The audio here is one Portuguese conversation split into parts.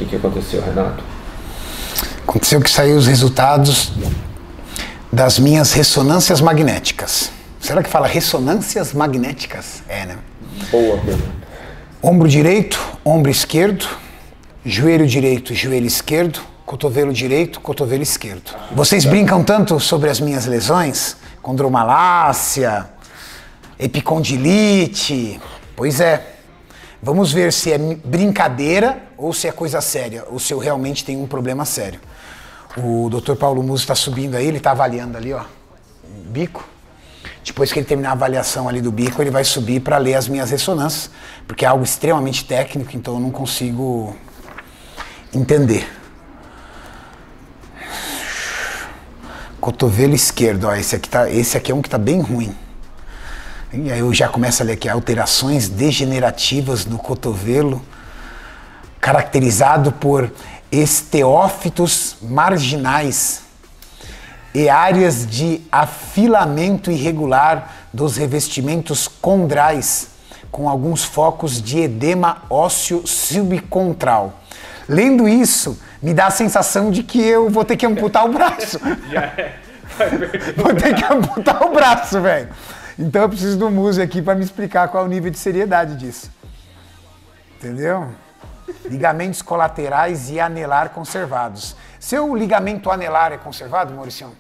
que aconteceu, Renato? Aconteceu que saiu os resultados das minhas ressonâncias magnéticas. Será que fala ressonâncias magnéticas? É, né? Boa pergunta. Ombro direito, ombro esquerdo, joelho direito, joelho esquerdo, cotovelo direito, cotovelo esquerdo. Vocês brincam tanto sobre as minhas lesões? Condromalácia, epicondilite. Pois é. Vamos ver se é brincadeira ou se é coisa séria, ou se eu realmente tenho um problema sério. O Dr. Paulo Musi está subindo aí, ele está avaliando ali, ó, o bico. Depois que ele terminar a avaliação ali do bico, ele vai subir para ler as minhas ressonâncias, porque é algo extremamente técnico, então eu não consigo entender. Cotovelo esquerdo, ó, esse aqui é um que está bem ruim. E aí eu já começo a ler aqui, alterações degenerativas no cotovelo, caracterizado por esteófitos marginais e áreas de afilamento irregular dos revestimentos condrais, com alguns focos de edema ósseo subcontral. Lendo isso, me dá a sensação de que eu vou ter que amputar o braço. Vou ter que amputar o braço, velho. Então eu preciso do Musi aqui para me explicar qual é o nível de seriedade disso. Entendeu? Ligamentos colaterais e anelar conservados. Seu ligamento anelar é conservado, Mauricião?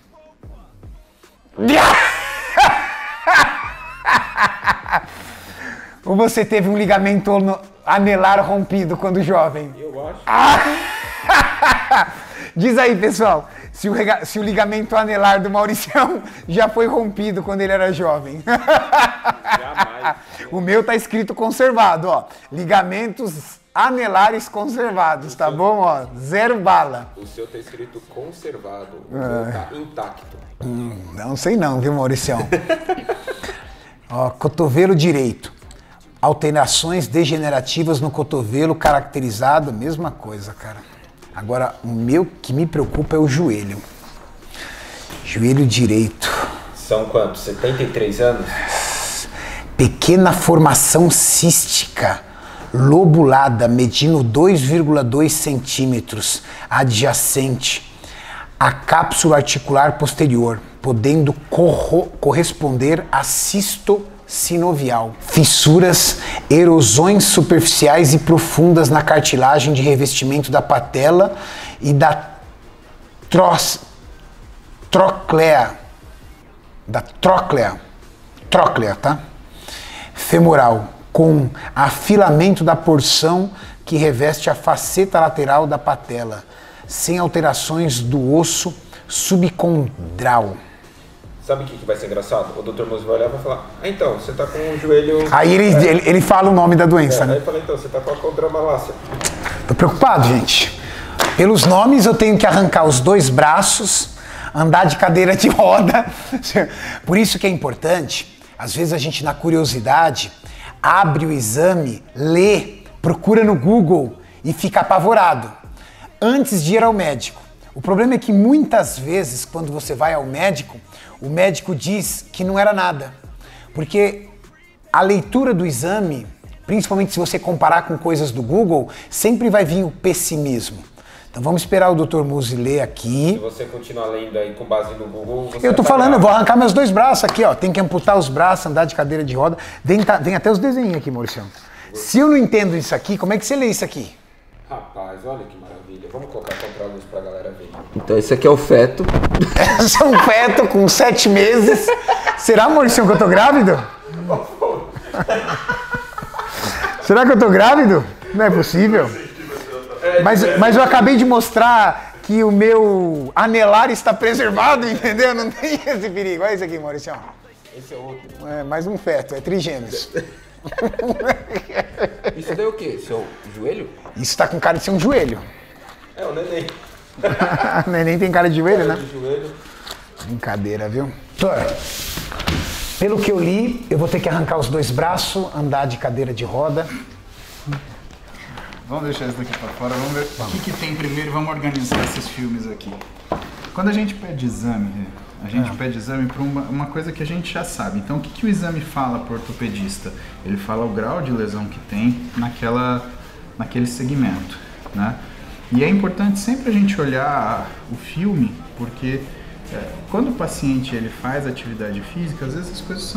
Ou você teve um ligamento anelar rompido quando jovem? Eu acho. Diz aí, pessoal, se o ligamento anelar do Mauricião já foi rompido quando ele era jovem. Jamais. O meu tá escrito conservado, ó. Ligamentos anelares conservados, tá bom? Ó, 0 bala. O seu tá escrito conservado, o meu tá intacto. Não sei não, viu, Mauricião? Ó, cotovelo direito. Alterações degenerativas no cotovelo caracterizado, mesma coisa, cara. Agora, o meu que me preocupa é o joelho. Joelho direito. São quantos? 73 anos? Pequena formação cística, lobulada, medindo 2,2 centímetros, adjacente à cápsula articular posterior, podendo corresponder a cisto sinovial. Fissuras, erosões superficiais e profundas na cartilagem de revestimento da patela e da tróclea, tá? Femoral, com afilamento da porção que reveste a faceta lateral da patela, sem alterações do osso subcondral. Sabe o que vai ser engraçado? O Dr. Musi vai olhar e vai falar: ah, então, você tá com o joelho... Aí ele fala o nome da doença, né? Aí ele fala: então, você tá com a condromalácia. Tô preocupado, gente. Pelos nomes eu tenho que arrancar os 2 braços, andar de cadeira de roda. Por isso que é importante, às vezes a gente na curiosidade abre o exame, lê, procura no Google e fica apavorado antes de ir ao médico. O problema é que muitas vezes quando você vai ao médico, o médico diz que não era nada, porque a leitura do exame, principalmente se você comparar com coisas do Google, sempre vai vir o pessimismo. Então vamos esperar o Dr. Musi ler aqui. Se você continuar lendo aí com base no Google... Você eu tô falando, eu vou arrancar meus 2 braços aqui, ó. Tem que amputar os braços, andar de cadeira de roda. Vem até os desenhos aqui, Mauricião. Se eu não entendo isso aqui, como é que você lê isso aqui? Rapaz, olha que maravilha. Vamos colocar contra a luz pra galera ver. Então esse aqui é o feto. Esse é um feto com 7 meses. Será, Mauricião, que eu tô grávido? Será que eu tô grávido? Não é possível. Mas eu acabei de mostrar que o meu anelar está preservado, entendeu? Não tem esse perigo. Olha isso aqui, Mauricião. Esse é outro. É mais um feto, é trigêmeos. Isso daí é o quê? Seu joelho? Isso tá com cara de ser um joelho. É, o neném. O neném tem cara de joelho, né? De joelho. Brincadeira, viu? Pelo que eu li, eu vou ter que arrancar os 2 braços, andar de cadeira de roda. Vamos deixar isso daqui pra fora, vamos ver o que tem primeiro e vamos organizar esses filmes aqui. Quando a gente pede exame, pede exame para uma coisa que a gente já sabe. Então o que o exame fala para o ortopedista? Ele fala o grau de lesão que tem naquele segmento, né? E é importante sempre a gente olhar o filme, porque quando o paciente ele faz atividade física, às vezes as coisas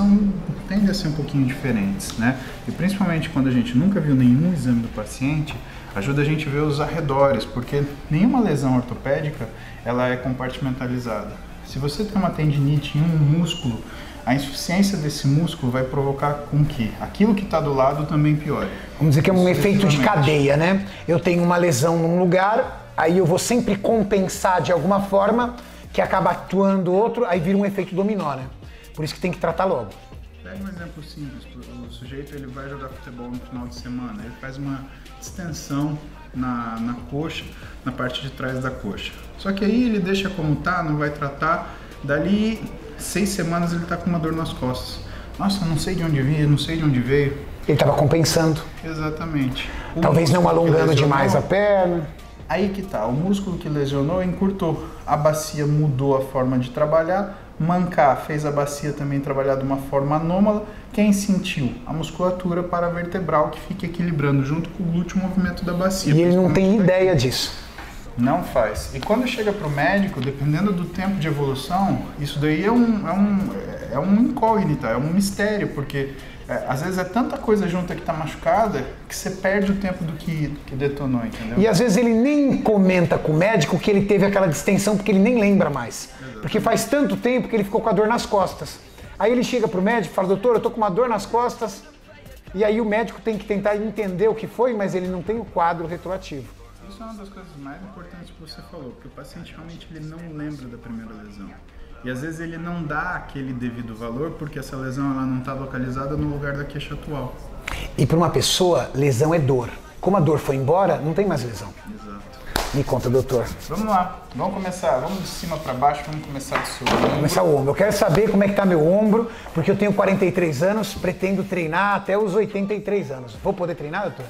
tendem a ser um pouquinho diferentes, né? E principalmente quando a gente nunca viu nenhum exame do paciente, ajuda a gente a ver os arredores, porque nenhuma lesão ortopédica ela é compartimentalizada. Se você tem uma tendinite em um músculo, a insuficiência desse músculo vai provocar com que aquilo que está do lado também piore. Vamos dizer que é um efeito de cadeia, né? Eu tenho uma lesão num lugar, aí eu vou sempre compensar de alguma forma, que acaba atuando outro, aí vira um efeito dominó, né? Por isso que tem que tratar logo. Pega um exemplo simples, o sujeito ele vai jogar futebol no final de semana, ele faz uma extensão na coxa, na parte de trás da coxa. Só que aí ele deixa como tá, não vai tratar, dali 6 semanas ele tá com uma dor nas costas. Nossa, não sei de onde veio, não sei de onde veio. Ele estava compensando. Exatamente. Talvez não alongando demais a perna. Aí que tá, o músculo que lesionou encurtou, a bacia mudou a forma de trabalhar, mancar fez a bacia também trabalhar de uma forma anômala. Quem sentiu? A musculatura paravertebral que fica equilibrando junto com o glúteo movimento da bacia. E ele não tem ideia disso. Não faz. E quando chega para o médico, dependendo do tempo de evolução, isso daí é um incógnita, é um mistério, porque às vezes é tanta coisa junta que está machucada que você perde o tempo do que detonou, entendeu? E às vezes ele nem comenta com o médico que ele teve aquela distensão porque ele nem lembra mais. Exatamente. Porque faz tanto tempo que ele ficou com a dor nas costas. Aí ele chega pro médico e fala, doutor, eu tô com uma dor nas costas. E aí o médico tem que tentar entender o que foi, mas ele não tem o quadro retroativo. Isso é uma das coisas mais importantes que você falou, porque o paciente realmente ele não lembra da primeira lesão. E às vezes ele não dá aquele devido valor porque essa lesão ela não está localizada no lugar da queixa atual. E para uma pessoa, lesão é dor. Como a dor foi embora, não tem mais lesão. Exato. Me conta, doutor. Vamos lá, vamos começar, vamos de cima para baixo, vamos começar de cima. Vamos começar o ombro. Eu quero saber como é que tá meu ombro, porque eu tenho 43 anos, pretendo treinar até os 83 anos. Vou poder treinar, doutor?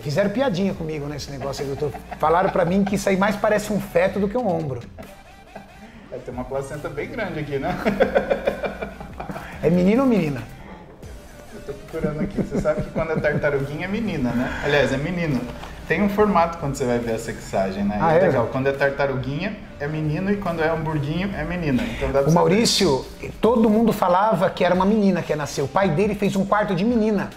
Fizeram piadinha comigo nesse negócio aí, doutor. Falaram pra mim que isso aí mais parece um feto do que um ombro. Tem uma placenta bem grande aqui, né? É menino ou menina? Eu tô procurando aqui. Você sabe que quando é tartaruguinha é menina, né? Aliás, é menino. Tem um formato quando você vai ver a sexagem, né? Ah, é legal. Quando é tartaruguinha é menino e quando é hamburguinho é menina. Então dá pra o Maurício, todo mundo falava que era uma menina que ia nascer. O pai dele fez um quarto de menina.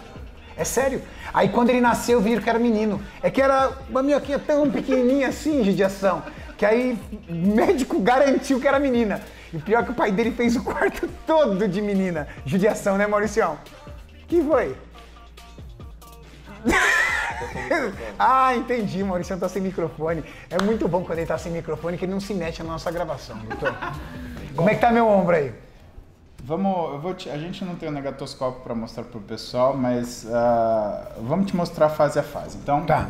É sério. Aí quando ele nasceu, viram que era menino. É que era uma minhoquinha tão pequenininha assim, judiação, que aí o médico garantiu que era menina. E pior que o pai dele fez o quarto todo de menina. Judiação, né, Mauricião? Que foi? Ah, entendi, Mauricião tá sem microfone. É muito bom quando ele tá sem microfone, que ele não se mete na nossa gravação, doutor. Como é que tá meu ombro aí? A gente não tem um negatoscópio para mostrar para o pessoal, mas vamos te mostrar fase a fase. Então, tá.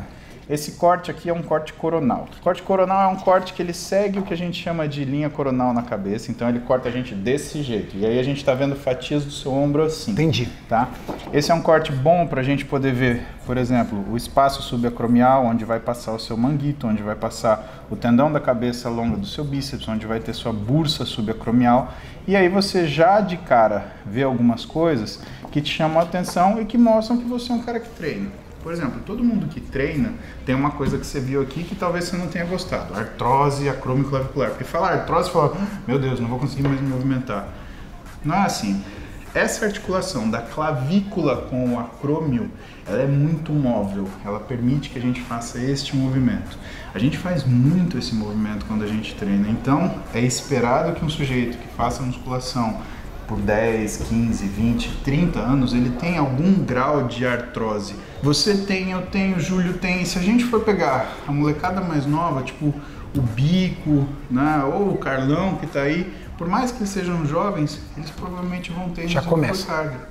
Esse corte aqui é um corte coronal. O corte coronal é um corte que ele segue o que a gente chama de linha coronal na cabeça. Então, ele corta a gente desse jeito. E aí a gente está vendo fatias do seu ombro assim. Entendi. Tá? Esse é um corte bom para a gente poder ver, por exemplo, o espaço subacromial, onde vai passar o seu manguito, onde vai passar o tendão da cabeça longa do seu bíceps, onde vai ter sua bursa subacromial. E aí você já de cara vê algumas coisas que te chamam a atenção e que mostram que você é um cara que treina. Por exemplo, todo mundo que treina tem uma coisa que você viu aqui que talvez você não tenha gostado. Artrose acromioclavicular. Porque falar artrose, fala, meu Deus, não vou conseguir mais me movimentar. Não é assim. Essa articulação da clavícula com o acrômio, ela é muito móvel. Ela permite que a gente faça este movimento. A gente faz muito esse movimento quando a gente treina. Então, é esperado que um sujeito que faça musculação por 10, 15, 20, 30 anos, ele tem algum grau de artrose. Você tem, eu tenho, o Júlio tem. Se a gente for pegar a molecada mais nova, tipo o Bico, né, ou o Carlão que está aí, por mais que eles sejam jovens, eles provavelmente vão ter já começa. Carga.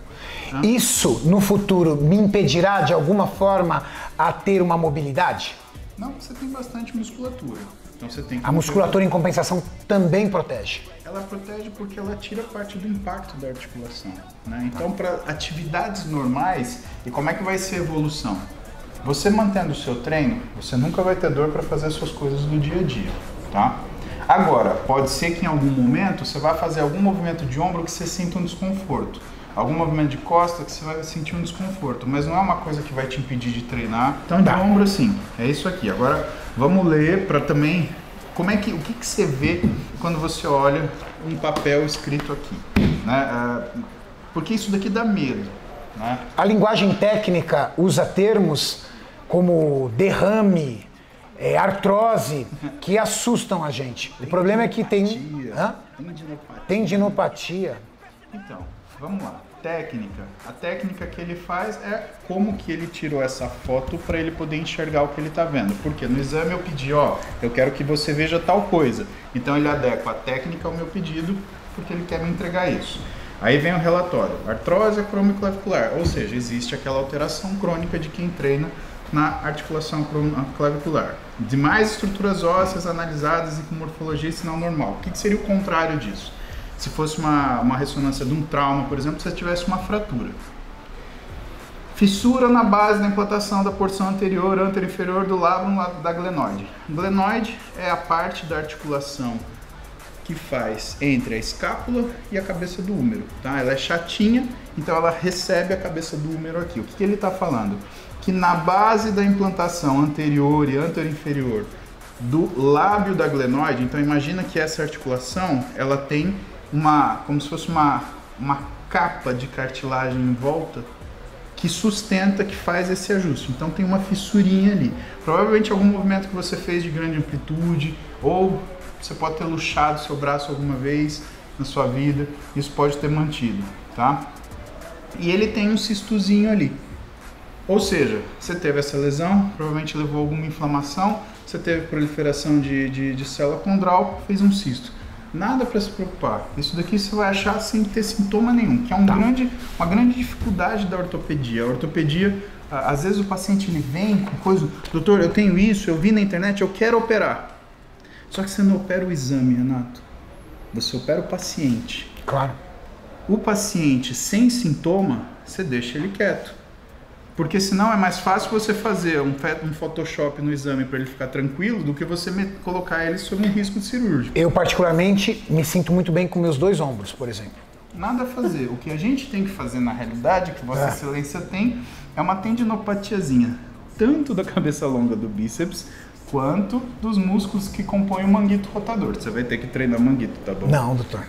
Tá? Isso, no futuro, me impedirá de alguma forma a ter uma mobilidade? Não, você tem bastante musculatura. Então você tem que a musculatura, em compensação, também protege? Ela protege porque ela tira parte do impacto da articulação. Né? Então, para atividades normais, e como é que vai ser a evolução? Você mantendo o seu treino, você nunca vai ter dor para fazer as suas coisas do dia a dia. Tá? Agora, pode ser que em algum momento você vá fazer algum movimento de ombro que você sinta um desconforto. algum movimento de costa que você vai sentir um desconforto, mas não é uma coisa que vai te impedir de treinar. Então de ombro assim, é isso aqui. Agora vamos ler para também o que você vê quando você olha um papel escrito aqui, né? Porque isso daqui dá medo, né? A linguagem técnica usa termos como derrame, artrose, que assustam a gente. O problema é que tem tendinopatia. Então, vamos lá. Técnica. A técnica que ele faz é como que ele tirou essa foto para ele poder enxergar o que ele está vendo. Porque no exame eu pedi, eu quero que você veja tal coisa. Então ele adequa a técnica ao meu pedido porque ele quer me entregar isso. Aí vem o relatório. Artrose acromioclavicular, ou seja, existe aquela alteração crônica de quem treina na articulação clavicular. Demais estruturas ósseas analisadas e com morfologia e sinal normal. O que seria o contrário disso? Se fosse uma ressonância de um trauma, por exemplo, se você tivesse uma fratura. Fissura na base da implantação da porção anterior, anterior-inferior do lábio no lado da glenoide. Glenoide é a parte da articulação que faz entre a escápula e a cabeça do húmero, tá? Ela é chatinha, então ela recebe a cabeça do húmero aqui. O que ele está falando? Que na base da implantação anterior e anterior-inferior do lábio da glenoide, então imagina que essa articulação, ela tem como se fosse uma capa de cartilagem em volta que sustenta, que faz esse ajuste. Então tem uma fissurinha ali. Provavelmente algum movimento que você fez de grande amplitude, ou você pode ter luxado seu braço alguma vez na sua vida, isso pode ter mantido, tá? E ele tem um cistozinho ali. Ou seja, você teve essa lesão, provavelmente levou alguma inflamação, você teve proliferação de célula condral, fez um cisto. Nada para se preocupar. Isso daqui você vai achar sem ter sintoma nenhum, que é uma grande dificuldade da ortopedia. A ortopedia, às vezes o paciente ele vem com coisa, doutor, eu tenho isso, eu vi na internet, eu quero operar. Só que você não opera o exame, Renato. Você opera o paciente. Claro. O paciente sem sintoma, você deixa ele quieto. Porque senão é mais fácil você fazer um Photoshop no exame para ele ficar tranquilo do que você colocar ele sob um risco cirúrgico. Eu, particularmente, me sinto muito bem com meus 2 ombros, por exemplo. Nada a fazer. O que a gente tem que fazer na realidade, que Vossa Excelência tem, é uma tendinopatiazinha, tanto da cabeça longa do bíceps, quanto dos músculos que compõem o manguito rotador. Você vai ter que treinar manguito, tá bom? Não, doutor.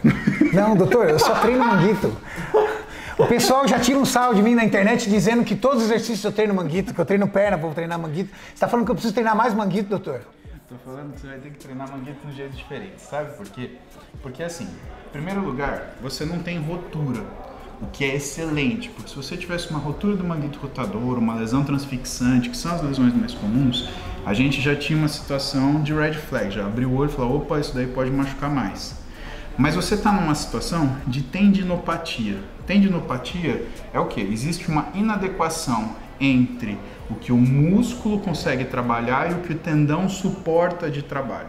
Não, doutor, eu só treino manguito. O pessoal já tira um sarro de mim na internet dizendo que todos os exercícios eu treino manguito, que eu treino perna, vou treinar manguito. Você está falando que eu preciso treinar mais manguito, doutor? Estou falando que você vai ter que treinar manguito de um jeito diferente, sabe por quê? Porque assim, em primeiro lugar, você não tem rotura, o que é excelente, porque se você tivesse uma rotura do manguito rotador, uma lesão transfixante, que são as lesões mais comuns, a gente já tinha uma situação de red flag, já abriu o olho e falou, opa, isso daí pode machucar mais. Mas você está numa situação de tendinopatia. Tendinopatia é o quê? Existe uma inadequação entre o que o músculo consegue trabalhar e o que o tendão suporta de trabalho.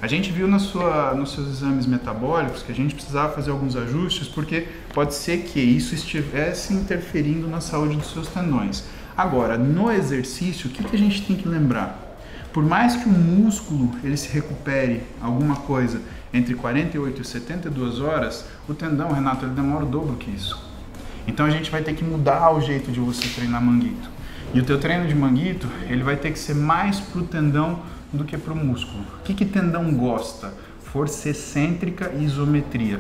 A gente viu nos seus exames metabólicos que a gente precisava fazer alguns ajustes porque pode ser que isso estivesse interferindo na saúde dos seus tendões. Agora, no exercício, o que a gente tem que lembrar? Por mais que o músculo ele se recupere alguma coisa entre 48 e 72 horas, o tendão, Renato, ele demora o dobro que isso. Então a gente vai ter que mudar o jeito de você treinar manguito. E o teu treino de manguito, ele vai ter que ser mais pro tendão do que pro músculo. O que tendão gosta? Força excêntrica e isometria.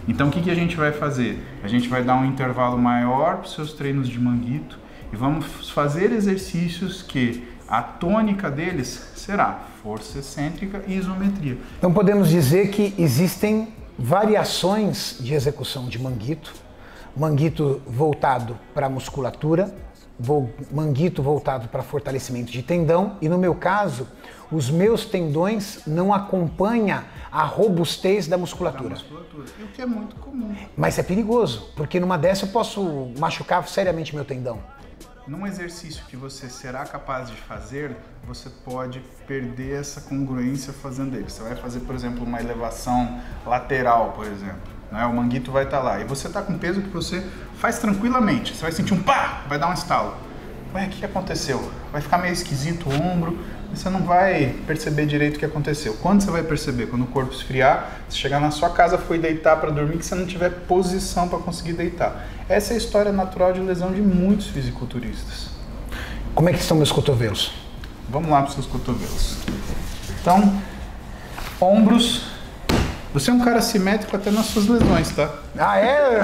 Então o que a gente vai fazer? A gente vai dar um intervalo maior para os seus treinos de manguito e vamos fazer exercícios que a tônica deles será força excêntrica e isometria. Então podemos dizer que existem variações de execução de manguito. Manguito voltado para a musculatura, manguito voltado para fortalecimento de tendão e no meu caso, os meus tendões não acompanham a robustez da musculatura. O que é muito comum. Mas é perigoso, porque numa dessa eu posso machucar seriamente meu tendão. Num exercício que você será capaz de fazer, você pode perder essa congruência fazendo ele. Você vai fazer, por exemplo, uma elevação lateral, por exemplo. Né? O manguito vai estar lá. E você está com peso que você faz tranquilamente. Você vai sentir um pá, vai dar um estalo. ué, o que aconteceu? Vai ficar meio esquisito o ombro, você não vai perceber direito o que aconteceu. Quando você vai perceber? Quando o corpo esfriar, você chegar na sua casa, foi deitar para dormir, que você não tiver posição para conseguir deitar. Essa é a história natural de lesão de muitos fisiculturistas. Como é que estão meus cotovelos? Vamos lá para os seus cotovelos. Então, ombros. Você é um cara simétrico até nas suas lesões, tá? Ah, é?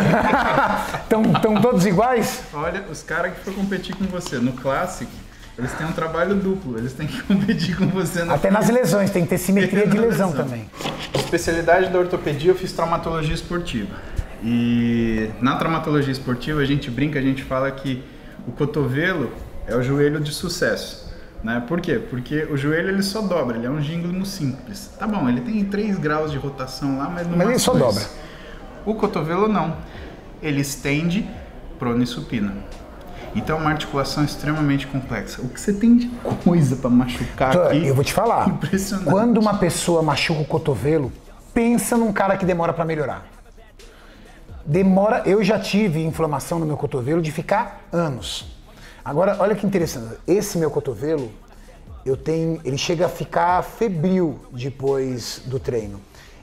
Estão todos iguais? Olha, os caras que foram competir com você no Classic, eles têm um trabalho duplo, eles têm que competir com você. Até nas lesões, tem que ter simetria de lesão também. Especialidade da ortopedia, eu fiz traumatologia esportiva. E na traumatologia esportiva a gente brinca, a gente fala que o cotovelo é o joelho de sucesso. Né? Por quê? Porque o joelho ele só dobra, ele é um gíngulo simples. Tá bom, ele tem 3 graus de rotação lá, mas ele só dobra. O cotovelo não. Ele estende, prona e supina. Então é uma articulação extremamente complexa. O que você tem de coisa para machucar aqui... Eu vou te falar. Impressionante. Quando uma pessoa machuca o cotovelo, pensa num cara que demora para melhorar. Eu já tive inflamação no meu cotovelo de ficar anos. Agora, olha que interessante. Esse meu cotovelo, ele chega a ficar febril depois do treino.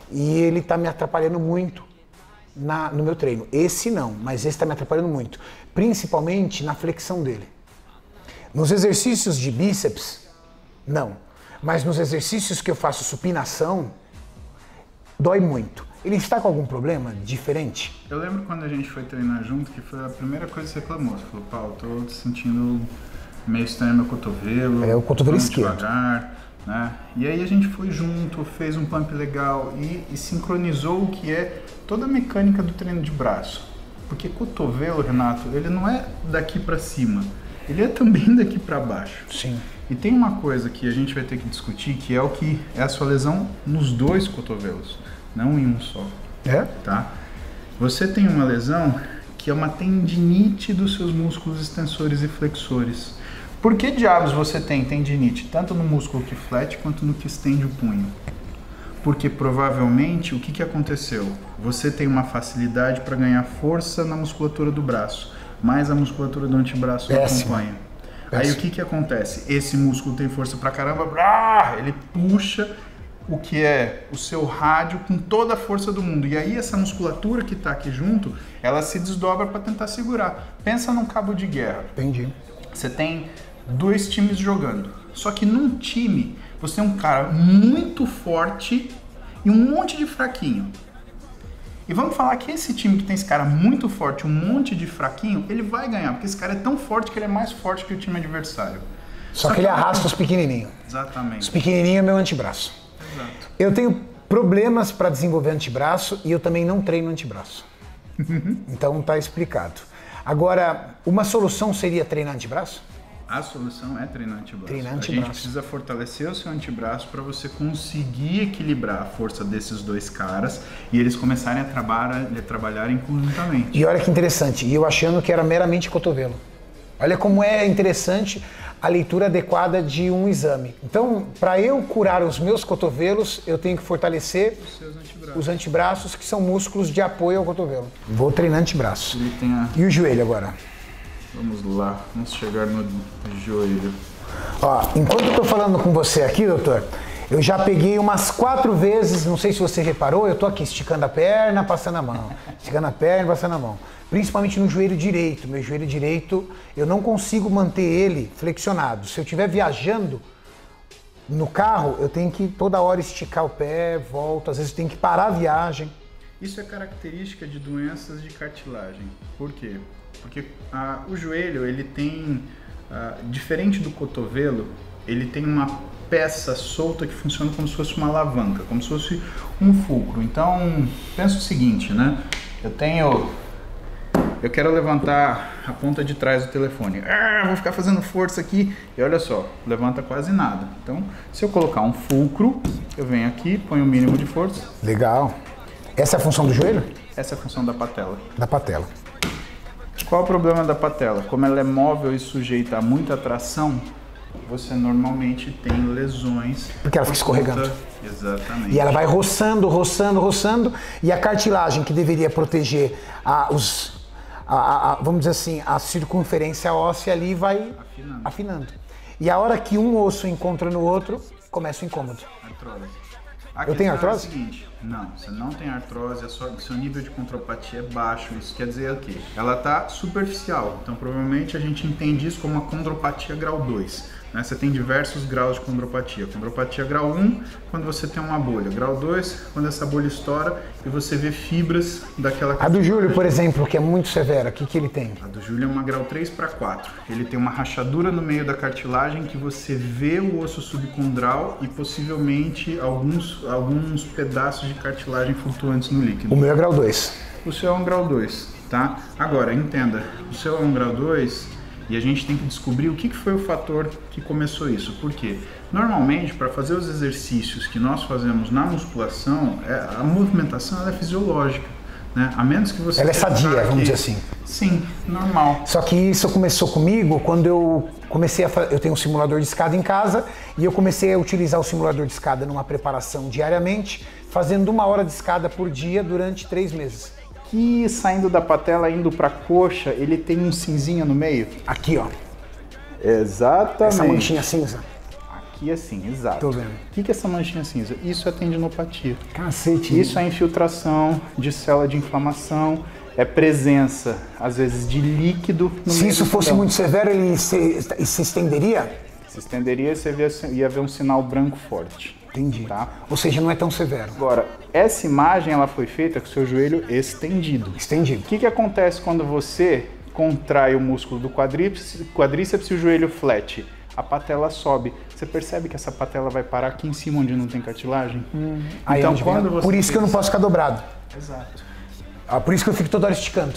E ele tá me atrapalhando muito no meu treino. Esse não, mas esse está me atrapalhando muito. Principalmente na flexão dele. Nos exercícios de bíceps, não. Mas nos exercícios que eu faço supinação, dói muito. Ele está com algum problema diferente? Eu lembro quando a gente foi treinar junto, que foi a primeira coisa que você reclamou. Você falou, Paulo, tô sentindo meio estranho meu cotovelo. É o cotovelo esquerdo. Devagar, né? E aí a gente foi junto, fez um pump legal e sincronizou o que é toda a mecânica do treino de braço. Porque cotovelo, Renato, ele não é daqui para cima, ele é também daqui para baixo. Sim. E tem uma coisa que a gente vai ter que discutir, que é o que é a sua lesão nos 2 cotovelos, não em um só. É? Tá? Você tem uma lesão que é uma tendinite dos seus músculos extensores e flexores. Por que diabos você tem tendinite, tanto no músculo que flete quanto no que estende o punho? Porque provavelmente o que aconteceu? Você tem uma facilidade para ganhar força na musculatura do braço, mas a musculatura do antebraço não acompanha. Aí o que acontece? Esse músculo tem força pra caramba, ele puxa o que é o seu rádio com toda a força do mundo. E aí essa musculatura que está aqui junto, ela se desdobra para tentar segurar. Pensa num cabo de guerra. Entendi. Você tem 2 times jogando. Só que num time, você tem um cara muito forte e um monte de fraquinho. E vamos falar que esse time que tem esse cara muito forte, um monte de fraquinho, ele vai ganhar, porque esse cara é tão forte que ele é mais forte que o time adversário. Só que ele arrasta os pequenininhos. Exatamente. Os pequenininhos é meu antebraço. Exato. Eu tenho problemas para desenvolver antebraço e eu também não treino antebraço. Então tá explicado. Agora, uma solução seria treinar antebraço? A solução é treinar antebraço. Treinar A antebraço. gente precisa fortalecer o seu antebraço para você conseguir equilibrar a força desses 2 caras e eles começarem a trabalharem conjuntamente. E olha que interessante, e eu achando que era meramente cotovelo. Olha como é interessante a leitura adequada de um exame. Então, para eu curar os meus cotovelos, eu tenho que fortalecer os antebraços, que são músculos de apoio ao cotovelo. Vou treinar antebraço. E o joelho agora? Vamos lá, vamos chegar no joelho. Ó, enquanto eu tô falando com você aqui, doutor, eu já peguei umas 4 vezes, não sei se você reparou, eu tô aqui esticando a perna, passando a mão. Esticando a perna, passando a mão. Principalmente no joelho direito. Meu joelho direito, eu não consigo manter ele flexionado. Se eu estiver viajando no carro, eu tenho que toda hora esticar o pé, volto, às vezes eu tenho que parar a viagem. Isso é característica de doenças de cartilagem. Por quê? Porque o joelho, ele tem, diferente do cotovelo, ele tem uma peça solta que funciona como se fosse uma alavanca, como se fosse um fulcro. Então, pensa o seguinte, né? Eu quero levantar a ponta de trás do telefone. Vou ficar fazendo força aqui. E olha só, levanta quase nada. Então, se eu colocar um fulcro, eu venho aqui, ponho o mínimo de força. Legal. Essa é a função do joelho? Essa é a função da patela. Da patela. Qual o problema da patela? Como ela é móvel e sujeita a muita tração, você normalmente tem lesões. Porque ela fica escorregando. Exatamente. E ela vai roçando, roçando, roçando, e a cartilagem que deveria proteger vamos dizer assim, a circunferência óssea ali vai afinando. E a hora que um osso encontra no outro, começa o incômodo. Artrose. Eu tenho artrose? É o seguinte, não, você não tem artrose, seu nível de condropatia é baixo. Isso quer dizer o quê? Ela está superficial, então provavelmente a gente entende isso como uma condropatia grau 2. Né? Você tem diversos graus de condropatia. Condropatia grau 1, quando você tem uma bolha. Grau 2, quando essa bolha estoura e você vê fibras daquela... A do Júlio, por exemplo, que é muito severa, o que ele tem? A do Júlio é uma grau 3 para 4. Ele tem uma rachadura no meio da cartilagem que você vê o osso subcondral e possivelmente alguns pedaços de cartilagem flutuantes no líquido. O meu é grau 2. O seu é um grau 2, tá? Agora, entenda, o seu é um grau 2 e a gente tem que descobrir o que foi o fator que começou isso. Por quê? Normalmente, para fazer os exercícios que nós fazemos na musculação, a movimentação ela é fisiológica, né? A menos que você... Ela é sadia, vamos dizer assim. Sim, normal. Só que isso começou comigo quando eu comecei eu tenho um simulador de escada em casa e eu comecei a utilizar o simulador de escada numa preparação diariamente, fazendo 1 hora de escada por dia durante 3 meses. E saindo da patela, indo para a coxa, ele tem um cinzinha no meio? Aqui, ó. Exatamente. Essa manchinha cinza. Aqui assim, exato. Tô vendo. O que é essa manchinha cinza? Isso é tendinopatia. Cacete. Isso é infiltração de célula de inflamação, é presença, às vezes, de líquido no meio. Se isso fosse muito severo, ele se estenderia? Se estenderia, você ia ver um sinal branco forte. Entendi. Tá? Ou seja, não é tão severo. Agora, essa imagem ela foi feita com o seu joelho estendido. Estendido. O que acontece quando você contrai o músculo do quadríceps e o joelho flat? A patela sobe. Você percebe que essa patela vai parar aqui em cima onde não tem cartilagem? Então, por isso que eu não posso ficar dobrado. Exato. Por isso que eu fico toda hora esticando.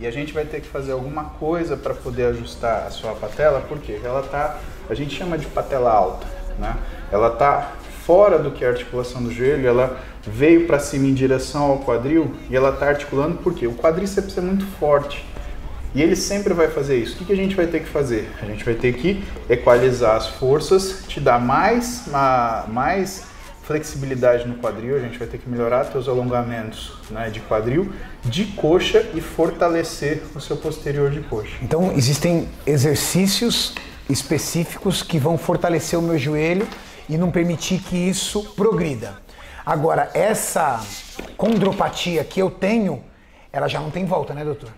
E a gente vai ter que fazer alguma coisa para poder ajustar a sua patela, porque ela tá, a gente chama de patela alta, né? Ela tá fora do que é a articulação do joelho, ela veio para cima em direção ao quadril e ela tá articulando porque o quadríceps é muito forte. E ele sempre vai fazer isso. O que a gente vai ter que fazer? A gente vai ter que equalizar as forças, te dar mais flexibilidade no quadril, a gente vai ter que melhorar seus alongamentos, né, de quadril, de coxa e fortalecer o seu posterior de coxa. Então existem exercícios específicos que vão fortalecer o meu joelho e não permitir que isso progrida. Agora, essa condropatia que eu tenho, ela já não tem volta, né, doutor?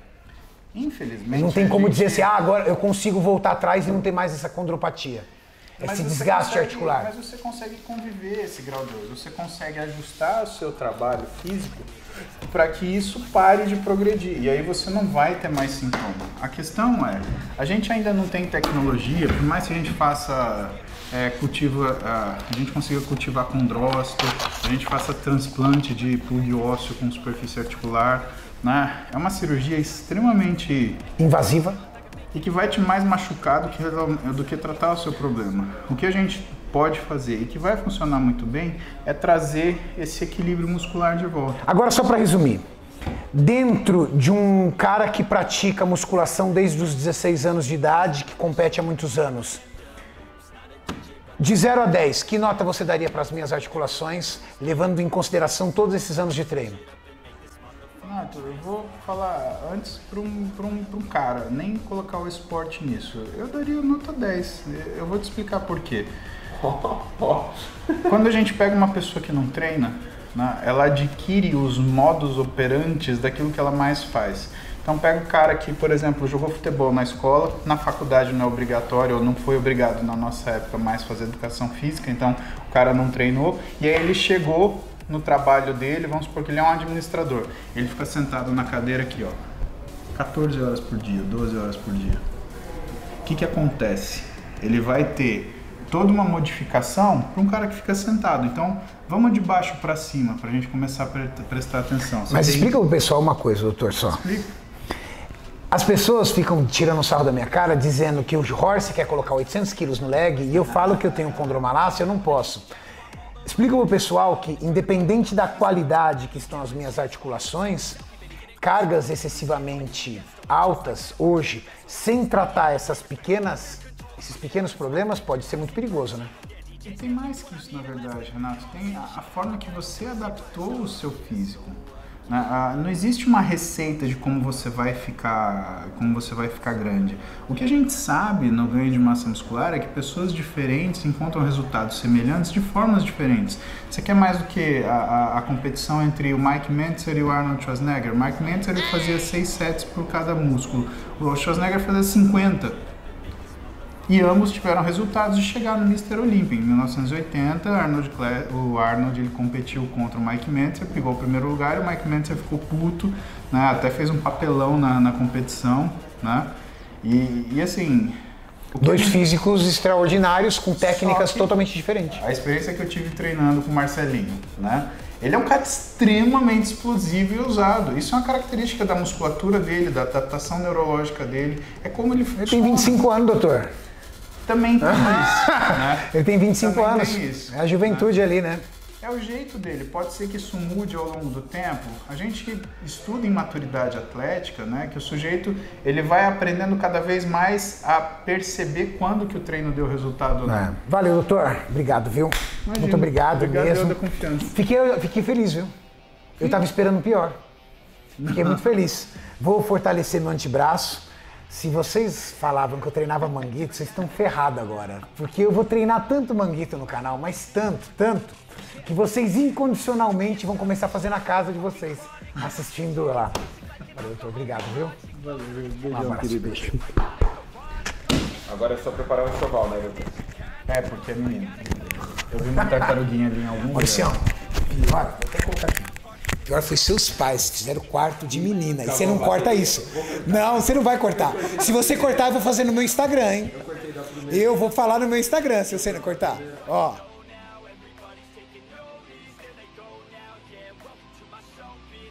Infelizmente. Não tem como dizer assim, agora eu consigo voltar atrás e não ter mais essa condropatia. Esse desgaste articular. Mas você consegue conviver esse grau 2, você consegue ajustar o seu trabalho físico para que isso pare de progredir. E aí você não vai ter mais sintoma. A questão é, a gente ainda não tem tecnologia, por mais que a gente faça... a gente consiga cultivar condrócito, a gente faça transplante de plug ósseo com superfície articular, né? É uma cirurgia extremamente invasiva e que vai te mais machucar do que tratar o seu problema. O que a gente pode fazer e que vai funcionar muito bem é trazer esse equilíbrio muscular de volta. Agora, só para resumir, dentro de um cara que pratica musculação desde os 16 anos de idade, que compete há muitos anos, de 0 a 10, que nota você daria para as minhas articulações, levando em consideração todos esses anos de treino? Arthur, eu vou falar antes para um cara, nem colocar o esporte nisso. Eu daria nota 10. Eu vou te explicar por quê. Quando a gente pega uma pessoa que não treina, né, ela adquire os modus operantes daquilo que ela mais faz. Então pega o cara que, por exemplo, jogou futebol na escola, na faculdade não é obrigatório, ou não foi obrigado na nossa época mais fazer educação física, então o cara não treinou, e aí ele chegou no trabalho dele, vamos supor que ele é um administrador, ele fica sentado na cadeira aqui, ó, 14 horas por dia, 12 horas por dia. O que acontece? Ele vai ter toda uma modificação para um cara que fica sentado. Então, vamos de baixo para cima, para a gente começar a prestar atenção. Mas explica pro pessoal uma coisa, doutor, só. Explica. As pessoas ficam tirando sarro da minha cara, dizendo que o Horst quer colocar 800 quilos no leg e eu falo que eu tenho condromalácia, eu não posso. Explica pro pessoal que, independente da qualidade que estão as minhas articulações, cargas excessivamente altas hoje, sem tratar esses pequenos problemas, pode ser muito perigoso, né? E tem mais que isso, na verdade, Renato. Tem a forma que você adaptou o seu físico. Não existe uma receita de como você vai ficar grande. O que a gente sabe no ganho de massa muscular é que pessoas diferentes encontram resultados semelhantes de formas diferentes. Você quer mais do que a competição entre o Mike Mentzer e o Arnold Schwarzenegger? O Mike Mentzer ele fazia 6 sets por cada músculo, o Schwarzenegger fazia 50. E ambos tiveram resultados de chegar no Mr. Olympia. Em 1980, o Arnold ele competiu contra o Mike Mentzer, pegou o primeiro lugar e o Mike Mentzer ficou puto, né? Até fez um papelão na competição, né? E assim... Dois físicos extraordinários com técnicas totalmente diferentes. A experiência que eu tive treinando com o Marcelinho, né? Ele é um cara extremamente explosivo e ousado. Isso é uma característica da musculatura dele, da adaptação neurológica dele. É como ele funciona. Ele tem 25 anos, doutor. Também tem isso, né? Ele tem 25 Também anos. tem isso, é a juventude, né? Ali, né? É o jeito dele. Pode ser que isso mude ao longo do tempo. A gente estuda em maturidade atlética, né? Que o sujeito ele vai aprendendo cada vez mais a perceber quando que o treino deu resultado ou não. Valeu, doutor. Obrigado, viu? Imagina. Muito obrigado mesmo. Da confiança. Fiquei feliz, viu? Eu estava esperando o pior. Fiquei muito feliz. Vou fortalecer meu antebraço. Se vocês falavam que eu treinava manguito, vocês estão ferrados agora. Porque eu vou treinar tanto manguito no canal, mas tanto, que vocês incondicionalmente vão começar a fazer na casa de vocês, assistindo lá. Valeu, doutor. Obrigado, viu? Valeu, Um abraço, beijo. Agora é só preparar o enxoval, né, doutor? É, porque é menino. Eu vi uma tartaruguinha ali em algum lugar. Mauricião, pior, vou até colocar aqui. Pior foi seus pais que fizeram quarto de menina. E você não corta isso. Não, você não vai cortar. Se você cortar, eu vou fazer no meu Instagram, hein? Eu vou falar no meu Instagram se você não cortar. Ó.